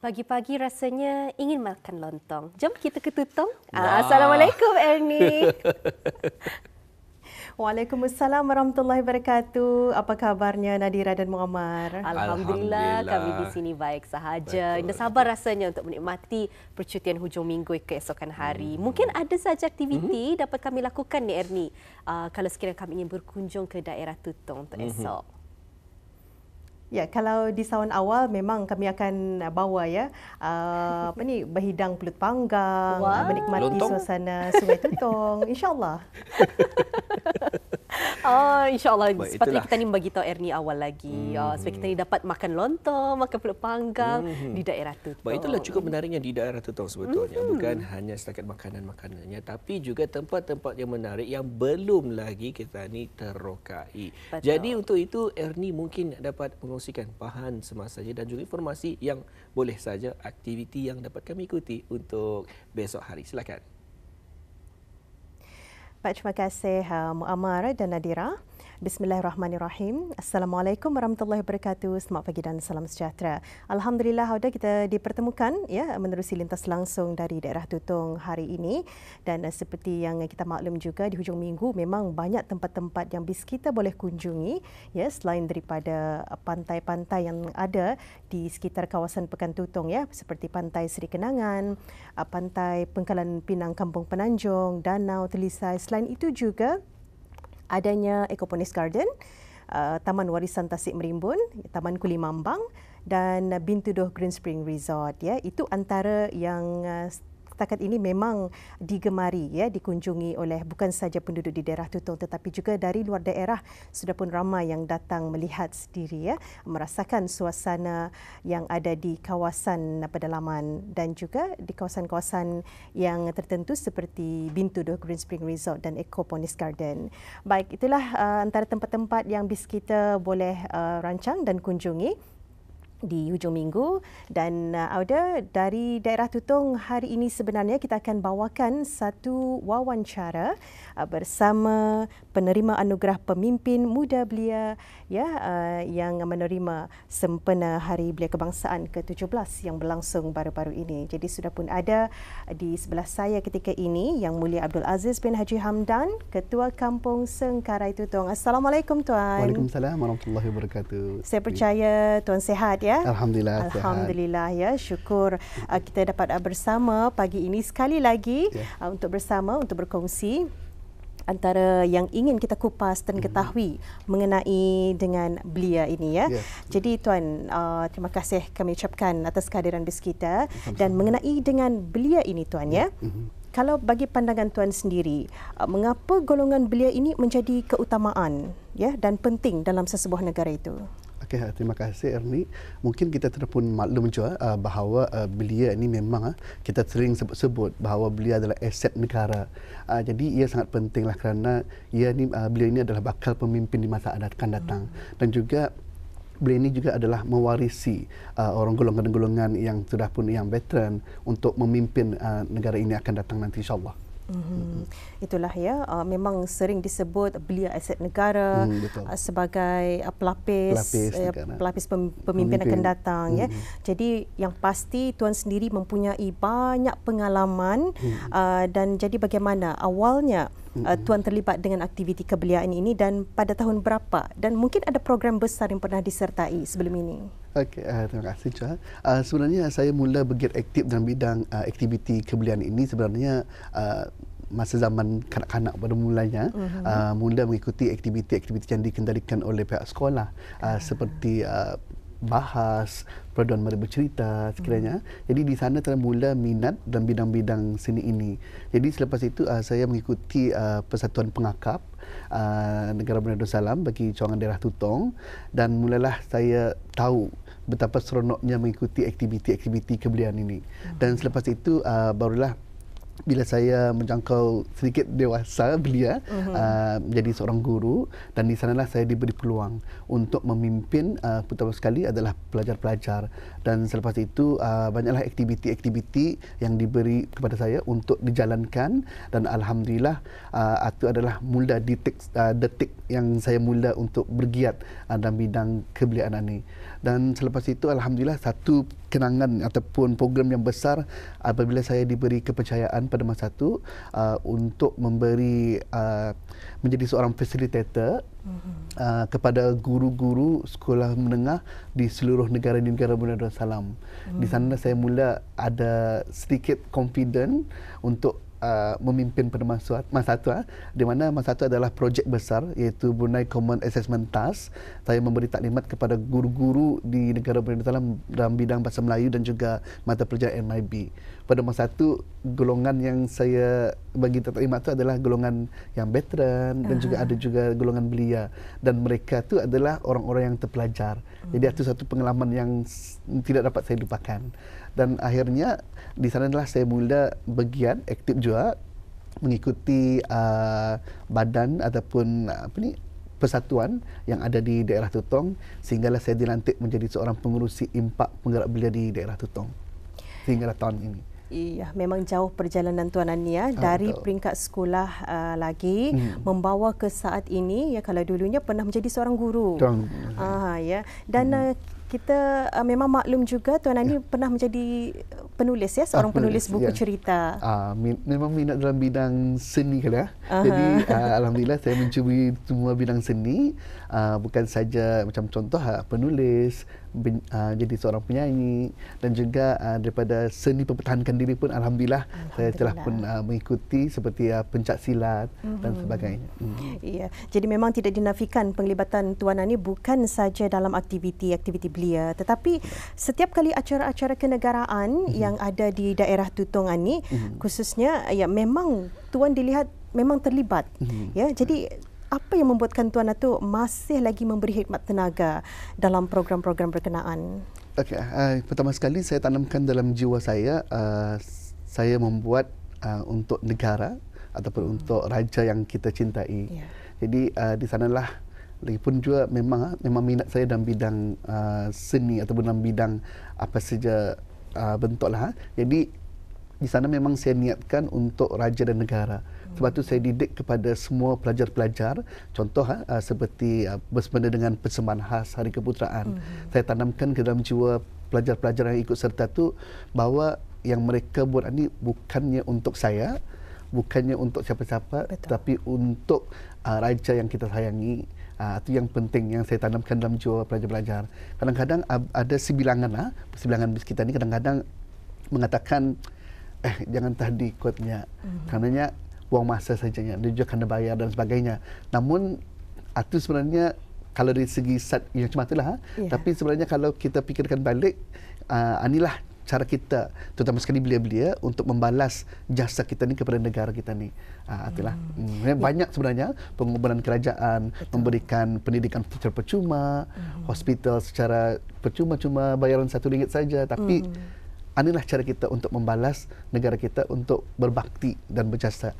Pagi-pagi rasanya ingin makan lontong. Jom kita ke Tutong. Wah. Assalamualaikum Ernie. Waalaikumsalam warahmatullahi wabarakatuh. Apa kabarnya Nadira dan Muammar? Alhamdulillah kami di sini baik sahaja. Dah sabar rasanya untuk menikmati percutian hujung minggu keesokan hari. Mungkin ada saja aktiviti dapat kami lakukan ni Ernie. Kalau sekiranya kami ingin berkunjung ke daerah Tutong untuk esok. Ya, kalau di sawan awal memang kami akan bawa berhidang pulut panggang, menikmati Lontong? suasana Sungai Tutong, insya-Allah. InsyaAllah. Baik, Sepatutnya itulah. kita ni bagi tahu Ernie awal lagi. Supaya kita ni dapat makan lontong, makan pulut panggang di daerah Tutong. Baik, itulah cukup menariknya di daerah Tutong sebetulnya. Bukan hanya setakat makanan-makanannya, tapi juga tempat-tempat yang menarik yang belum lagi kita ni terokai. Betul. Jadi untuk itu Ernie mungkin dapat mengkongsikan bahan semasanya dan juga informasi yang boleh saja aktiviti yang dapat kami ikuti untuk besok hari. Silakan. Baik, terima kasih Muammar dan Nadira. Bismillahirrahmanirrahim. Assalamualaikum warahmatullahi wabarakatuh. Selamat pagi dan salam sejahtera. Alhamdulillah kita dipertemukan menerusi lintas langsung dari daerah Tutong hari ini, dan seperti yang kita maklum juga di hujung minggu memang banyak tempat-tempat yang bis kita boleh kunjungi selain daripada pantai-pantai yang ada di sekitar kawasan Pekan Tutong seperti Pantai Seri Kenangan, Pantai Pengkalan Pinang Kampung Penanjung, Danau Telisai. Selain itu juga adanya Ecoponis Garden, Taman Warisan Tasik Merimbun, Taman Kuli Mambang dan Bintuduh Green Spring Resort. Itu antara yang setakat ini memang digemari dikunjungi oleh bukan sahaja penduduk di daerah Tutong tetapi juga dari luar daerah sudah pun ramai yang datang melihat sendiri merasakan suasana yang ada di kawasan pedalaman dan juga di kawasan-kawasan yang tertentu seperti Bintuduh Green Spring Resort dan Ecoponis Garden. Baik, itulah antara tempat-tempat yang bis kita boleh rancang dan kunjungi di hujung minggu. Dan Auda, dari daerah Tutong hari ini sebenarnya kita akan bawakan satu wawancara bersama penerima anugerah pemimpin muda belia yang menerima sempena Hari Belia Kebangsaan ke-17 yang berlangsung baru-baru ini. Jadi sudah pun ada di sebelah saya ketika ini Yang Mulia Abdul Aziz bin Haji Hamdan, Ketua Kampung Sengkarai Tutong. Assalamualaikum Tuan. Waalaikumsalam warahmatullahi wabarakatuh. Saya percaya Tuan sihat Alhamdulillah. Alhamdulillah syukur kita dapat bersama pagi ini sekali lagi untuk berkongsi antara yang ingin kita kupas dan ketahui mengenai dengan belia ini Jadi Tuan, terima kasih kami ucapkan atas kehadiran bis kita. Dan mengenai dengan belia ini Tuan kalau bagi pandangan Tuan sendiri, mengapa golongan belia ini menjadi keutamaan dan penting dalam sesebuah negara itu? Okey, terima kasih Ernie. Mungkin kita terpun maklum juga bahawa belia ini memang kita sering sebut bahawa belia adalah aset negara. Jadi ia sangat pentinglah kerana belia ini adalah bakal pemimpin di masa akan datang. Dan juga belia ini juga adalah mewarisi orang golongan-golongan yang sudah pun yang veteran untuk memimpin negara ini akan datang nanti insya-Allah. Itulah memang sering disebut belia aset negara sebagai pelapis pemimpin akan datang Jadi yang pasti Tuan sendiri mempunyai banyak pengalaman dan jadi bagaimana awalnya Tuan terlibat dengan aktiviti kebeliaan ini dan pada tahun berapa, dan mungkin ada program besar yang pernah disertai sebelum ini? Okey, terima kasih Cah. Sebenarnya saya mula bergiat aktif dalam bidang aktiviti kebelian ini sebenarnya masa zaman kanak-kanak pada mulanya. Mula mengikuti aktiviti-aktiviti yang dikendalikan oleh pihak sekolah seperti bahas, perpaduan mara bercerita sekiranya. Jadi di sana telah mula minat dalam bidang-bidang seni ini. Jadi selepas itu saya mengikuti Persatuan Pengakap Negara Brunei Darussalam bagi cawangan daerah Tutong, dan mulalah saya tahu betapa seronoknya mengikuti aktiviti-aktiviti kebelian ini. Dan selepas itu barulah bila saya menjangkau sedikit dewasa belia, menjadi seorang guru, dan di sanalah saya diberi peluang untuk memimpin pertama sekali adalah pelajar-pelajar, dan selepas itu banyaklah aktiviti-aktiviti yang diberi kepada saya untuk dijalankan, dan alhamdulillah itu adalah mula detik yang saya mula untuk bergiat dalam bidang kebeliaan ini. Dan selepas itu alhamdulillah satu kenangan ataupun program yang besar apabila saya diberi kepercayaan pada masa itu untuk menjadi seorang facilitator kepada guru-guru sekolah menengah di seluruh negara di negara Brunei Darussalam. Di sana saya mula ada sedikit confident untuk memimpin pada masa itu, di mana masa itu adalah projek besar iaitu Brunei Common Assessment Task. Saya memberi taklimat kepada guru-guru di negara Brunei Darussalam dalam bidang bahasa Melayu dan juga mata pelajaran MIB. Pada masa itu golongan yang saya bagi taklimat itu adalah golongan yang veteran dan juga ada juga golongan belia, dan mereka itu adalah orang-orang yang terpelajar. Jadi itu satu pengalaman yang tidak dapat saya lupakan. Dan akhirnya di sanalah saya mula bergiat aktif juga mengikuti badan ataupun persatuan yang ada di daerah Tutong, sehinggalah saya dilantik menjadi seorang pengurusi impak penggerak belia di daerah Tutong sehinggalah tahun ini. Iya, memang jauh perjalanan Tuan Ani ya, dari peringkat sekolah lagi membawa ke saat ini ya. Kalau dulunya pernah menjadi seorang guru. Ya. Dan kita memang maklum juga Tuan Ani pernah menjadi penulis ya, seorang penulis buku cerita. Memang minat dalam bidang seni kan ya. Jadi alhamdulillah saya mencuburi semua bidang seni, bukan saja macam contoh penulis, jadi seorang penyanyi, dan juga daripada seni mempertahankan diri pun alhamdulillah saya telah pun mengikuti seperti pencak silat dan sebagainya. Iya, jadi memang tidak dinafikan penglibatan Tuan Ani bukan saja dalam aktiviti-aktiviti belia, tetapi setiap kali acara-acara kenegaraan yang ada di daerah Tutong Ani, khususnya ya memang Tuan dilihat memang terlibat. Ya, jadi apa yang membuatkan Tuan itu masih lagi memberi khidmat tenaga dalam program-program berkenaan? Okey, pertama sekali saya tanamkan dalam jiwa saya membuat untuk negara ataupun untuk raja yang kita cintai. Jadi di sanalah lagipun juga memang minat saya dalam bidang seni ataupun dalam bidang apa saja bentuklah. Jadi di sana memang saya niatkan untuk raja dan negara. Sebab itu saya didik kepada semua pelajar-pelajar, contoh seperti bersempena dengan persembahan khas Hari Keputeraan. Saya tanamkan ke dalam jiwa pelajar-pelajar yang ikut serta itu bahawa yang mereka buat ini bukannya untuk saya, bukannya untuk siapa-siapa, tetapi untuk raja yang kita sayangi. Itu yang penting yang saya tanamkan dalam jiwa pelajar-pelajar. Kadang-kadang ada sebilangan bis kita ni kadang-kadang mengatakan jangan tadi kuatnya, karenanya buang masa sajanya, dia juga kena bayar dan sebagainya. Namun itu sebenarnya kalau dari segi yang macam itulah, tapi sebenarnya kalau kita fikirkan balik, inilah cara kita, terutama sekali belia-belia, untuk membalas jasa kita ni kepada negara kita ni. Itulah. Banyak sebenarnya pengorbanan kerajaan, memberikan pendidikan secara percuma, hospital secara percuma, cuma bayaran RM1 saja, tapi inilah cara kita untuk membalas negara kita untuk berbakti dan berjasa.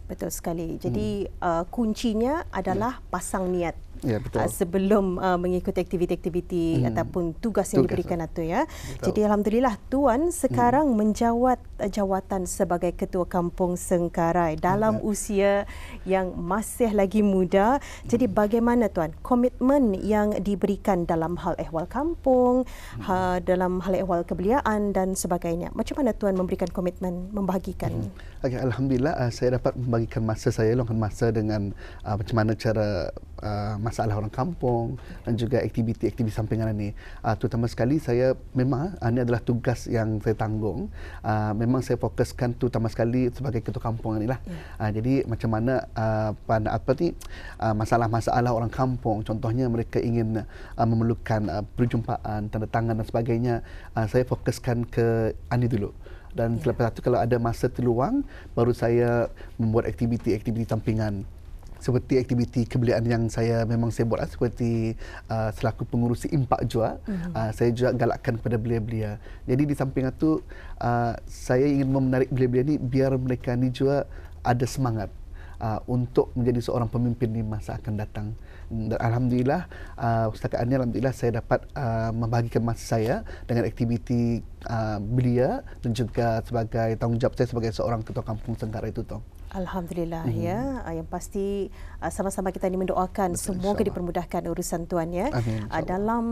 Betul sekali. Jadi kuncinya adalah pasang niat. Ya, betul. Sebelum mengikuti aktiviti-aktiviti ataupun tugas yang diberikan itu ya. Betul. Jadi alhamdulillah Tuan sekarang menjawat jawatan sebagai Ketua Kampung Sengkarai dalam usia yang masih lagi muda. Jadi bagaimana Tuan komitmen yang diberikan dalam hal ehwal kampung, dalam hal ehwal kebeliaan dan sebagainya. Macam mana Tuan memberikan komitmen, membahagikan? Okay, alhamdulillah saya dapat membagikan masa saya, luangkan masa dengan macam mana cara masalah orang kampung dan juga aktiviti-aktiviti sampingan ini. Terutama sekali saya memang ini adalah tugas yang saya tanggung. Memang saya fokuskan terutama sekali sebagai ketua kampung inilah. Jadi macam mana masalah-masalah orang kampung, contohnya mereka ingin memerlukan perjumpaan, tanda tangan dan sebagainya, saya fokuskan ke ini dulu. Dan selepas itu kalau ada masa terluang, baru saya membuat aktiviti-aktiviti sampingan. Seperti aktiviti kebeliaan yang saya buat, seperti selaku pengurusi impak juga, saya juga galakkan kepada belia-belia. Jadi di samping itu saya ingin menarik belia-belia ini biar mereka ni juga ada semangat untuk menjadi seorang pemimpin di masa akan datang. Dan alhamdulillah setakat ini alhamdulillah saya dapat membahagikan masa saya dengan aktiviti belia dan juga sebagai tanggungjawab saya sebagai seorang ketua kampung Sengkarai Tutong. Alhamdulillah ya. Yang pasti sama-sama kita ini mendoakan semoga dipermudahkan urusan tuan ya. Amin, dalam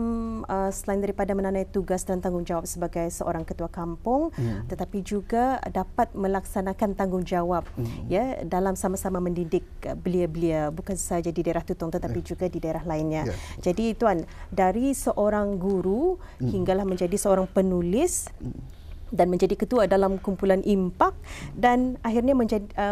selain daripada menanai tugas dan tanggungjawab sebagai seorang ketua kampung, tetapi juga dapat melaksanakan tanggungjawab ya dalam sama-sama mendidik belia-belia bukan sahaja di daerah Tutong tetapi juga di daerah lainnya. Jadi tuan, dari seorang guru hinggalah menjadi seorang penulis dan menjadi ketua dalam kumpulan impak dan akhirnya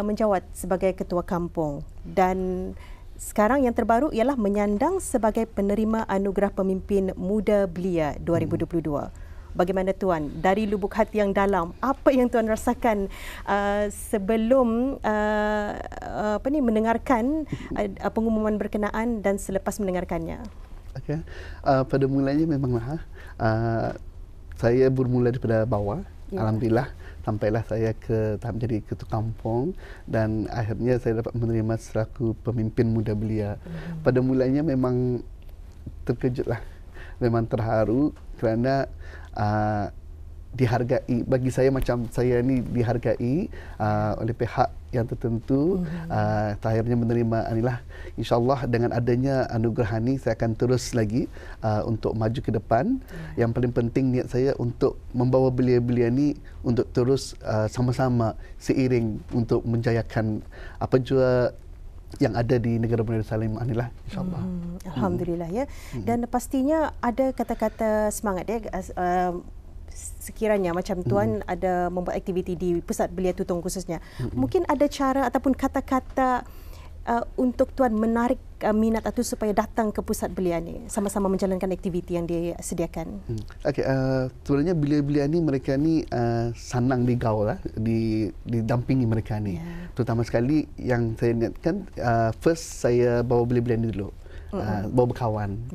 menjawat sebagai ketua kampung, dan sekarang yang terbaru ialah menyandang sebagai penerima Anugerah Pemimpin Muda Belia 2022. Bagaimana tuan, dari lubuk hati yang dalam, apa yang tuan rasakan sebelum mendengarkan pengumuman berkenaan dan selepas mendengarkannya? Okay. Pada mulanya memanglah saya bermula daripada bawah. Alhamdulillah sampailah saya ke tahap jadi ketua kampung dan akhirnya saya dapat menerima selaku pemimpin muda belia. Pada mulanya memang terkejutlah, memang terharu kerana dihargai. Bagi saya macam saya ni dihargai oleh pihak yang tertentu. Akhirnya menerima inilah, insyaAllah dengan adanya anugerah ini saya akan terus lagi untuk maju ke depan. Yang paling penting niat saya untuk membawa belia-belia ini untuk terus sama-sama seiring untuk menjayakan apa jua yang ada di negara Brunei Darussalam inilah, insyaAllah. Alhamdulillah ya. Dan pastinya ada kata-kata semangat ya. Sekiranya macam tuan ada membuat aktiviti di Pusat Belia Tutong khususnya, mungkin ada cara ataupun kata-kata untuk tuan menarik minat atau supaya datang ke pusat belia ni sama-sama menjalankan aktiviti yang disediakan. Okey, sebenarnya belia-belia ni mereka ni senang digaul lah, didampingi mereka ni. Terutama sekali yang saya niatkan, first saya bawa belia-belia ni dulu. Bawa berkawan.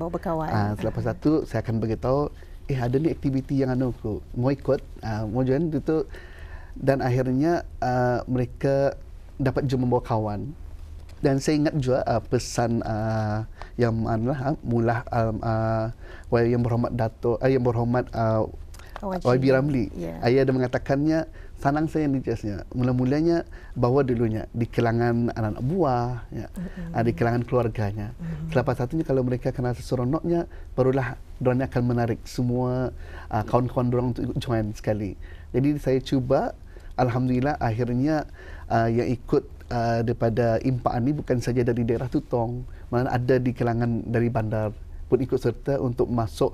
Selepas itu saya akan beritahu, ada ni aktiviti yang aku mau ikut, mau join itu, dan akhirnya mereka dapat jom membawa kawan. Dan saya ingat juga pesan yang mula yang berhormat yang berhormat YB Ramli. Ayah ada mengatakannya, sanang saya ni jasnya. Mula-mulanya bawa dulunya di kalangan anak-anak buah, di kalangan keluarganya. Selepas satunya kalau mereka kena seseronoknya, barulah diorang akan menarik semua kawan-kawan diorang untuk join sekali. Jadi saya cuba, alhamdulillah akhirnya yang ikut daripada impak ini bukan saja dari daerah Tutong, malah ada di kalangan dari bandar pun ikut serta untuk masuk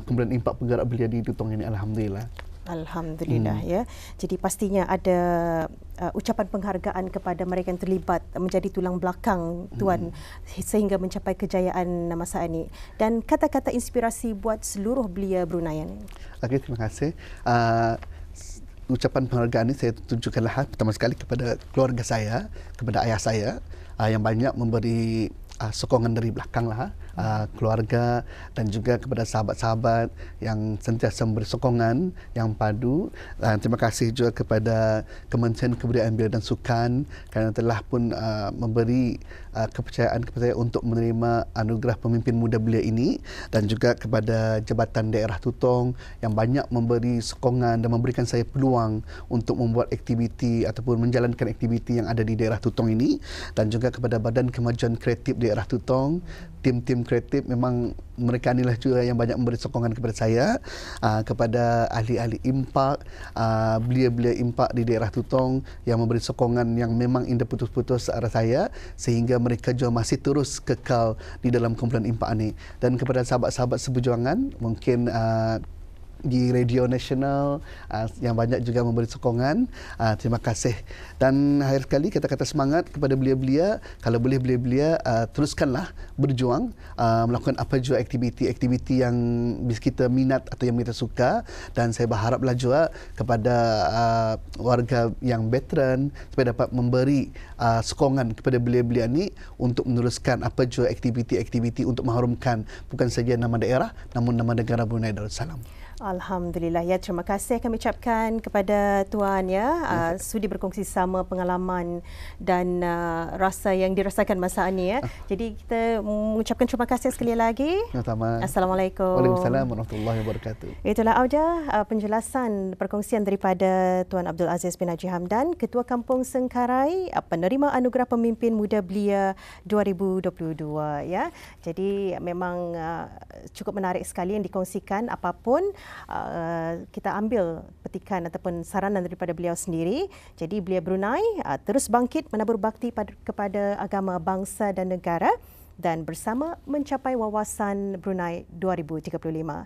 kumpulan impak penggerak belia di Tutong ini, alhamdulillah. Alhamdulillah ya. Jadi pastinya ada ucapan penghargaan kepada mereka yang terlibat menjadi tulang belakang tuan sehingga mencapai kejayaan masa ini, dan kata-kata inspirasi buat seluruh belia Brunei ini. Okey, terima kasih. Ucapan penghargaan ini saya tunjukkanlah pertama sekali kepada keluarga saya, kepada ayah saya yang banyak memberi sokongan dari belakang lah, keluarga, dan juga kepada sahabat-sahabat yang sentiasa memberi sokongan yang padu. Terima kasih juga kepada Kementerian Kebudayaan Belia dan Sukan kerana telah pun memberi kepercayaan kepada saya untuk menerima anugerah pemimpin muda belia ini, dan juga kepada Jabatan Daerah Tutong yang banyak memberi sokongan dan memberikan saya peluang untuk membuat aktiviti ataupun menjalankan aktiviti yang ada di daerah Tutong ini, dan juga kepada Badan Kemajuan Kreatif Daerah Tutong, tim-tim kreatif. Memang mereka inilah juga yang banyak memberi sokongan kepada saya, kepada ahli-ahli impak, belia-belia impak di daerah Tutong yang memberi sokongan yang memang indah putus-putus arah saya, sehingga mereka juga masih terus kekal di dalam kumpulan impak ini. Dan kepada sahabat-sahabat seperjuangan, mungkin di Radio Nasional yang banyak juga memberi sokongan, terima kasih. Dan akhir sekali kata-kata semangat kepada belia-belia, kalau boleh belia-belia teruskanlah berjuang, melakukan apa jua aktiviti-aktiviti yang kita minat atau yang kita suka. Dan saya berharaplah juga kepada warga yang veteran supaya dapat memberi sokongan kepada belia-belia ini untuk meneruskan apa jua aktiviti-aktiviti untuk mengharumkan bukan saja nama daerah namun nama negara Brunei Darussalam. Alhamdulillah, ya, terima kasih kami ucapkan kepada Tuan sudi berkongsi sama pengalaman dan rasa yang dirasakan masa ini Jadi kita mengucapkan terima kasih sekali lagi. Sama-sama. Assalamualaikum. Waalaikumsalam warahmatullahi wabarakatuh. Itulah Auda penjelasan perkongsian daripada Tuan Abdul Aziz bin Haji Hamdan, Ketua Kampung Sengkarai, penerima Anugerah Pemimpin Muda Belia 2022 ya. Jadi memang cukup menarik sekali yang dikongsikan. Apapun kita ambil petikan ataupun saranan daripada beliau sendiri. Jadi Belia Brunei terus bangkit menabur bakti kepada agama, bangsa dan negara dan bersama mencapai wawasan Brunei 2035.